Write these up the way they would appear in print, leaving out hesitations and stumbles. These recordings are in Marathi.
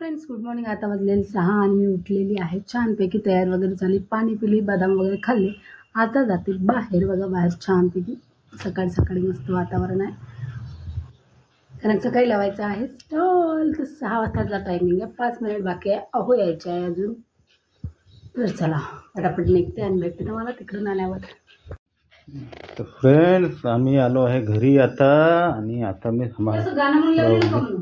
Friends, good morning. आता वाजलेली 6 आणि मी उठलेली आहे. छानपैकी तयार वगैरे झाली, पाणी पिली, बदाम वगैरे खाल्ले. आता जाते बाहेर. बघा बाहेर छानपैकी सकाळी सकाळी मस्त वातावरण आहे. कारण सकाळी लावायचं आहे स्टॉल. तर 6 वाजताचा टायमिंग आहे. 5 मिनिट बाकी आहे. अहो यायचे आहे अजून. तर चला पटापट निघते आणि भेटते तुम्हाला तिकडून आल्यावर. तर फ्रेंड्स, आम्ही आलो आहे घरी आता. आणि आता मी गाणं म्हणलं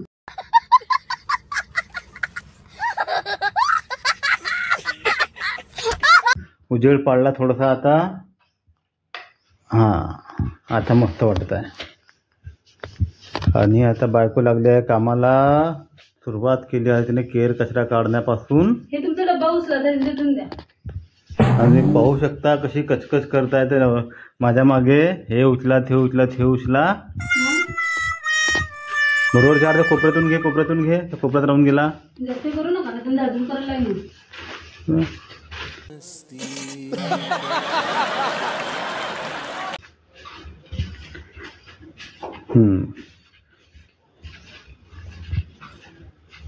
उजेड पाडला थोडासा आता. हां, आता मस्त वाटत आहे. आणि आता बायको लागली आहे कामाला. सुरुवात केली आहे तिने केर कचरा काढण्यापासून. हे तुमचा डब्बा उचला तिथून द्या. आणि पाहू शकता कशी कचकच करताय ते माझ्या मागे. हे उचला ते उचला ते उचला. बरोबर चार. कोपऱ्यातून घे, कोपऱ्यातून घे. कोपऱ्यात राहून गेला. जास्त करू नका ना, अजून करायला लागेल.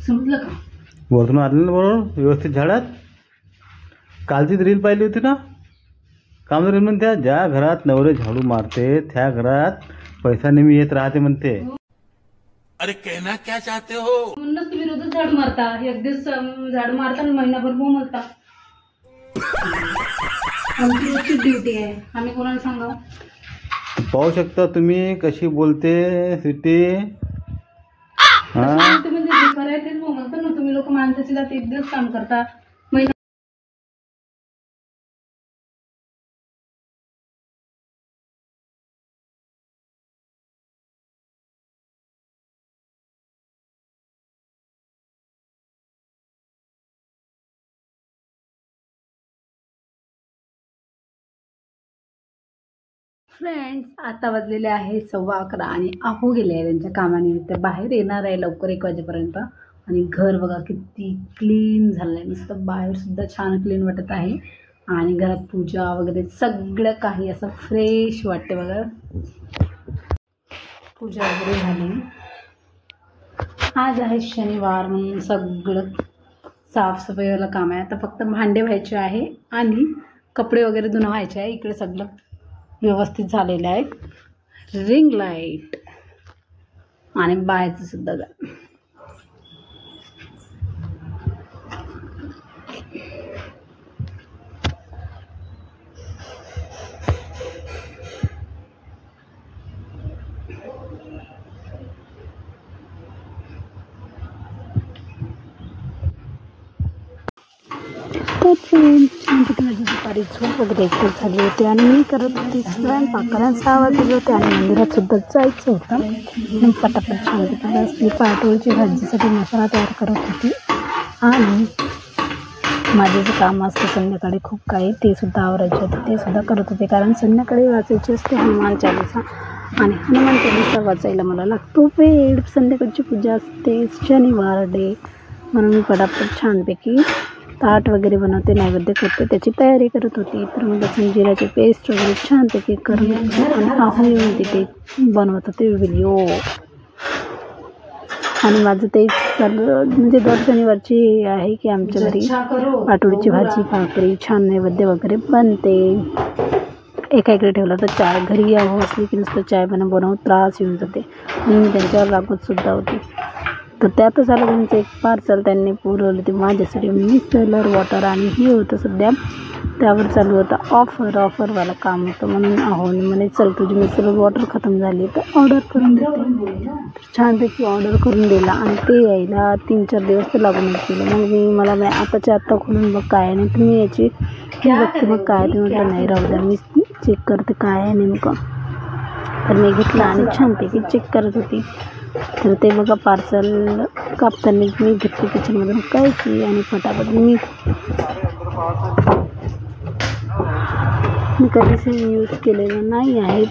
समजलं का? वरतून आलेलं बरोबर व्यवस्थित झाडात. कालचीच रील पाहिली होती ना. काम रील म्हणते, ज्या घरात नवरे झाडू मारते त्या घरात पैसा नेहमी येत राहते म्हणते. अरे कहना क्या चाहते हो? म्हणूनच तुम्ही रोजच झाडू मारता. एक दिवस झाडू मारता आणि महिनाभर बोंबलता. आमची रोजची ड्युटी आहे. आम्ही कोणाला सांगा? पाहू शकता तुम्ही कशी बोलते सिटी. म्हणजे जे खरं तेच बोलतो ना. तुम्ही लोक माणसाची जात एक दिवस काम करता. फ्रेंड्स, आता वाजलेले आहे 11:15 आणि अहो गेले आहे त्यांच्या कामानिमित्त. बाहेर येणार आहे लवकर 1 वाजेपर्यंत. आणि घर बघा किती क्लीन झालं आहे. नुसतं बाहेरसुद्धा छान क्लीन वाटत आहे. आणि घरात पूजा वगैरे सगळं काही असं फ्रेश वाटते बघा. पूजा वगैरे झाली. आज आहे शनिवार म्हणून सगळं साफसफाईवालं काम आहे. आता फक्त भांडे व्हायचे आहे आणि कपडे वगैरे धुणं व्हायचे आहे. इकडे सगळं व्यवस्थित झालेलं आहे. रिंग लाईट आणि बाहेरचं सुद्धा जा. दुपारी झोप वगैरे एकच झाली होती आणि मी करत होती स्वयंपाक. कारण 6 वाजले होते आणि मंदिरात सुद्धा जायचं होतं. मी पटापट छान असली पाटोळीची भाजीसाठी मसाला तयार करत होती. आणि माझे जे काम असतं संध्याकाळी खूप काही ते सुद्धा आवरायचे होते. ते सुद्धा करत होते. कारण संध्याकाळी वाचायची असते हनुमान चालीसा. आणि हनुमान चालीसा वाचायला मला लागतो वेळ. संध्याकाळची पूजा असते शनिवार डे. म्हणून मी पटापट छानपैकी ताट वगैरे बनवते, नैवेद्य करते, त्याची तयारी करत होती. तर मग लसूण जिऱ्याची पेस्ट वगैरे छानपैकी करून आणि अहो येऊन तिथे बनवत होते व्हिडिओ. आणि माझं ते चालू म्हणजे दर शनिवारची आहे की आमच्या घरी पाटोळीची भाजी भाकरी छान नैवेद्य वगैरे बनते. एका इकडे ठेवला तर चाय घरी अहो असली की नुसतं चाय बनवून त्रास येऊन जाते. म्हणून त्यांच्यावर रागवतसुद्धा होती. तर त्यातच आलं त्यांचं एक पार्सल त्यांनी पुरवलं ते माझ्यासाठी. मिसलर वॉटर आणि हे होतं सध्या त्यावर चालू होतं ऑफरवालं काम होतं. म्हणून अहो म्हणे चल तुझी मिसलर वॉटर खतम झाली तर ऑर्डर करून देते. छानपैकी ऑर्डर करून दिला आणि ते यायला 3-4 दिवस तर लागूनच गेले. मग मला आताच्या आत्ता खोलून बघ काय नाही तुम्ही याची बघते मग काय ते म्हटलं नाही राहू द्या मी चेक करते काय आहे नेमकं. तर मी घेतलं आणि छानपैकी चेक करत होती. तर ते बघा पार्सल कापताना मी घेतली किचनमधून काय की आणि फटाफट मी कधीच यूज केलेलं नाही आहे.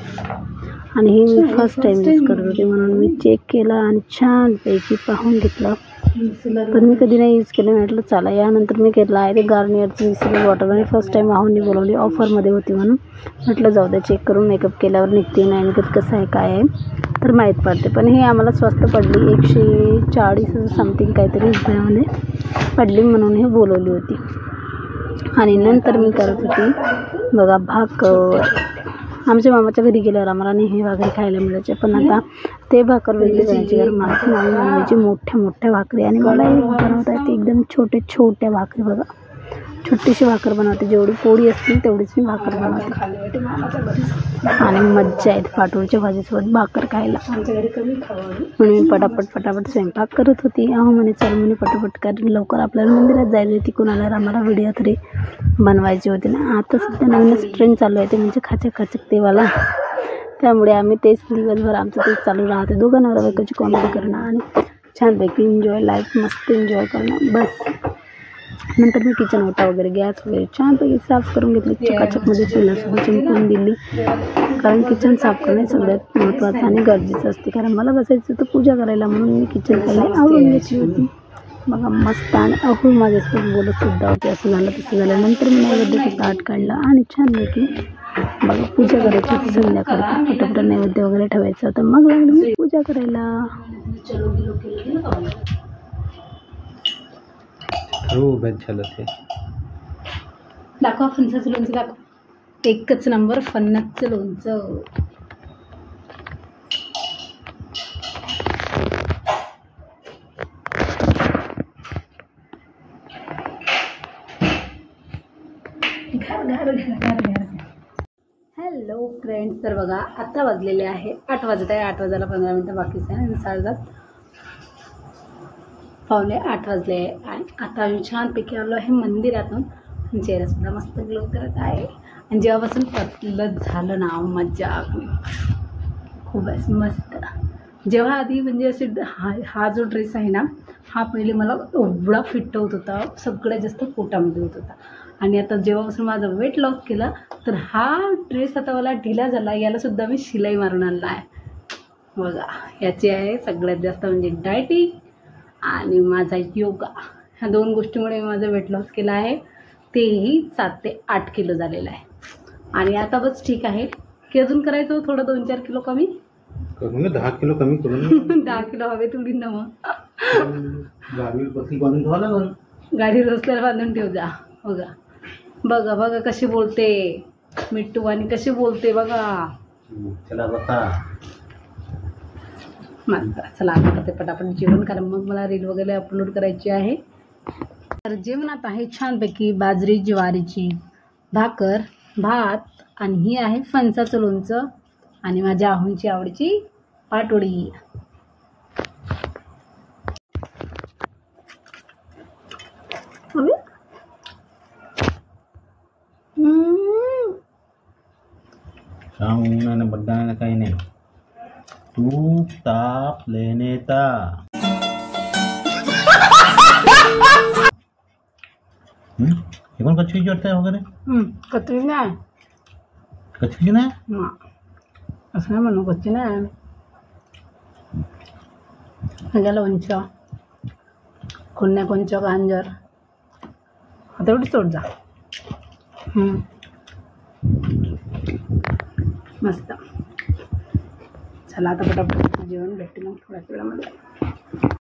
आणि हे मी फर्स्ट टाईम यूज करत होते म्हणून मी चेक केलं आणि छानपैकी पाहून घेतलं. पण मी कधी नाही यूज केलं. म्हटलं चला यानंतर मी घेतलं आहे ते गार्नियरचं मिसलर वॉटर. आणि फर्स्ट टाईम आहोंनी बोलवली ऑफरमध्ये होती म्हणून म्हटलं जाऊ द्या चेक करून मेकअप केल्यावर निघते नाही निघत कसं आहे काय आहे. तर माहीत पडते. पण हे आम्हाला स्वस्त पडली, 140 समथिंग काहीतरी रुपयामध्ये पडली, म्हणून हे बोलवली होती. आणि नंतर मी करत होती बघा भाकर. आमच्या मामाच्या घरी गेल्यावर आम्हाला नेहमी भाकरी खायला मिळायचे, पण आता ते भाकर वेगळी करायची, कारण मला मामी बनवायची मोठ्या मोठ्या भाकरी आणि मला बनवता येते एकदम छोट्या भाकरी. बघा छोटीशी भाकर बनवते, जेवढी पोळी असतील तेवढीच मी भाकर बनवते. आणि मज्जा येते पाटोळीच्या भाजीसोबत भाकर खायला. आमच्या घरी कमी म्हणून मी पटापट स्वयंपाक करत होती. म्हणे चल म्हणे पटापट कर, लवकर आपल्याला मंदिरात जायला होती, कुणाला आम्हाला व्हिडिओ तरी बनवायचे होते ना. आता सध्या नवीनच ट्रेंड चालू आहे ते म्हणजे खाचक तेवाला, त्यामुळे आम्ही तेच दिवसभर आमचं तेच चालू राहते. दोघं नवरा बायकोची कॉमेडी करणं आणि छानपैकी एन्जॉय, लाईफ मस्त एन्जॉय करणं बस. नंतर मी किचन ओटा वगैरे गॅस वगैरे छानपैकी साफ करून घेतली, चकाचकमध्ये चुलासुद्धा चमकवून दिली, कारण किचन साफ करणे सगळ्यात महत्त्वाचं आणि गरजेचं असते. कारण मला बसायचं होतं पूजा करायला, म्हणून मी किचन पहिले आवरून घेतली होती. बघा मस्त. आणि माझ्यासोबत बोलतसुद्धा होते, असं झालं तसं झालं. नंतर मी नैवेद्याचं ताट काढलं आणि छानपैकी बघा पूजा करायची होती संध्याकाळी, पटापट नैवेद्य वगैरे ठेवायचं होतं. मग लागलं मी पूजा करायला. दाखवा फणसाचं लोणचं, दाखवा. एकच नंबर फणसाचं लोणचं. हॅलो फ्रेंड्स, तर बघा आता वाजलेले आहे 8 वाजत आहे. 8 वाजायला 15 मिनटं बाकीच आहे आणि 7:30 पावणे 8 वाजले आहे. आणि आता आम्ही छानपैकी आलो आहे मंदिरातून. चेहरासुद्धा मस्त ग्लो करत आहे. आणि जेव्हापासून पतलं झालं ना मजा खूपच मस्त. जेव्हा आधी म्हणजे असे हा जो ड्रेस आहे ना, हा पहिले मला एवढा फिट होत होता, सगळ्यात जास्त पोटामध्ये होत होता. आणि आता जेव्हापासून माझं वेट लॉस केलं तर हा ड्रेस आता मला ढिला झाला. यालासुद्धा मी शिलाई मारून आणला आहे. बघा याची आहे सगळ्यात जास्त म्हणजे डायटिंग आणि माझा योगा, ह्या 2 गोष्टीमुळे मी माझं वेट लॉस केलं आहे. तेही 7 ते 8 किलो झालेलं आहे. आणि आता बस ठीक आहे की अजून करायचं थोडं 2-4 किलो कमी करून 10 किलो कमी करून 10 किलो हवे थोडी ना. मग गाडी बसली बांधून ठेवा लागल, गाडी रस्त्याला बांधून ठेव जा. बघा कशी बोलते मिट्टू आणि कशी बोलते बघा. चला बसा मस्त. चला आता करते पटापट जेवण, कारण मग मला रील वगैरे अपलोड करायची आहे. तर जेवणात आहे छानपैकी बाजरी ज्वारीची भाकर, भात आणि ही आहे फणसाचं लोणचं आणि माझ्या आहोंची आवडीची पाटोळी. सांगून बड्डाने काही नाही, तूप ताप लेने का. हे पण कचवीची वाटतं वगैरे. कचरी नाही, कचवी नाही असं नाही म्हणू, कच्ची नाही. माझ्या लोणचं कोण्या कोणचं गांजर आता एवढी सोड जा. मस्त. चला आता पटापट जेवण भेटते मग थोड्याच वेळामध्ये.